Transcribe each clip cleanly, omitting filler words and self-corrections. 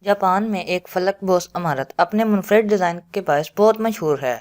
Japan میں ایک فلک بوس عمارت اپنے منفرد ڈیزائن کے باعث بہت مشہور ہے،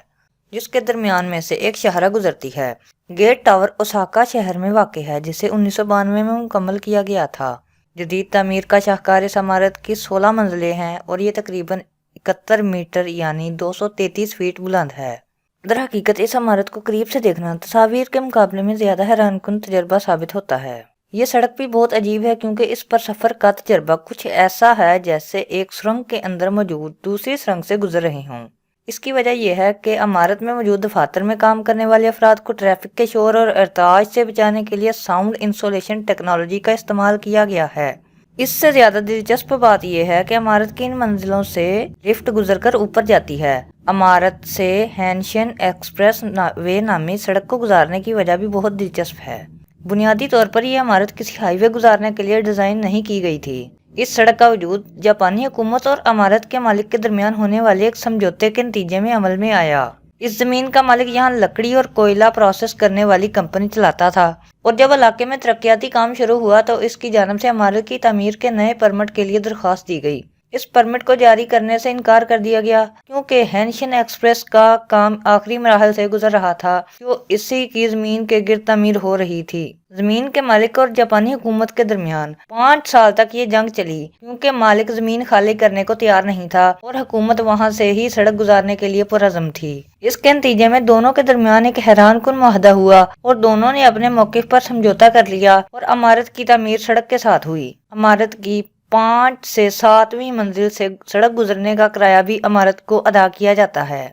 جس کے درمیان میں سے ایک شاہراہ گزرتی ہے۔ گیٹ ٹاور اوساکا شہر میں واقع ہے، جسے 1992 میں مکمل کیا گیا تھا۔ جدید تعمیر کا شاہکار اس عمارت کی 16 منزلیں ہیں اور یہ تقریباً 71 میٹر یعنی 233 فیٹ بلند ہے۔ در حقیقت اس عمارت کو قریب سے دیکھنا تصاویر کے مقابلے میں زیادہ حیران کن تجربہ ثابت ہوتا ہے۔ یہ سڑک بھی بہت عجیب ہے کیونکہ اس پر سفر کا تجربہ کچھ ایسا ہے جیسے ایک سرنگ کے اندر موجود دوسری سرنگ سے گزر رہے ہوں۔ اس کی وجہ یہ ہے کہ عمارت میں موجود دفاتر میں کام کرنے والے افراد کو ٹریفک کے شور اور ارتعاش سے بچانے کے لیے ساؤنڈ انسولیشن ٹیکنالوجی کا استعمال کیا گیا ہے۔ اس سے زیادہ دلچسپ بات یہ ہے کہ عمارت کی ان منزلوں سے لفٹ گزر کر اوپر جاتی ہے۔ عمارت سے ہینشن ایکسپریس وے نامی سڑک کو گزارنے کی وجہ بھی بہت دلچسپ ہے۔ بنیادی طور پر یہ عمارت کسی ہائی وے گزارنے کے لیے ڈیزائن نہیں کی گئی تھی۔ اس سڑک کا وجود جاپانی حکومت اور عمارت کے مالک کے درمیان ہونے والے ایک سمجھوتے کے نتیجے میں عمل میں آیا۔ اس زمین کا مالک یہاں لکڑی اور کوئلہ پروسیس کرنے والی کمپنی چلاتا تھا، اور جب علاقے میں ترقیاتی کام شروع ہوا تو اس کی جانب سے عمارت کی تعمیر کے نئے پرمٹ کے لیے درخواست دی گئی۔ اس پرمٹ کو جاری کرنے سے انکار کر دیا گیا کیونکہ ہینشن ایکسپریس کا کام آخری مراحل سے گزر رہا تھا جو اسی کی زمین کے گرد تعمیر ہو رہی تھی۔ زمین کے مالک اور جاپانی حکومت کے درمیان 5 سال تک یہ جنگ چلی کیونکہ مالک زمین خالی کرنے کو تیار نہیں تھا اور حکومت وہاں سے ہی سڑک گزارنے کے لیے پرعزم تھی۔ اس کے نتیجے میں دونوں کے درمیان ایک حیران کن معاہدہ ہوا اور دونوں نے اپنے موقف پر سمجھوتا کر لیا اور عمارت کی تعمیر سڑک کے ساتھ ہوئی۔ عمارت کی 5 سے 7ویں منزل سے سڑک گزرنے کا کرایہ بھی عمارت کو ادا کیا جاتا ہے۔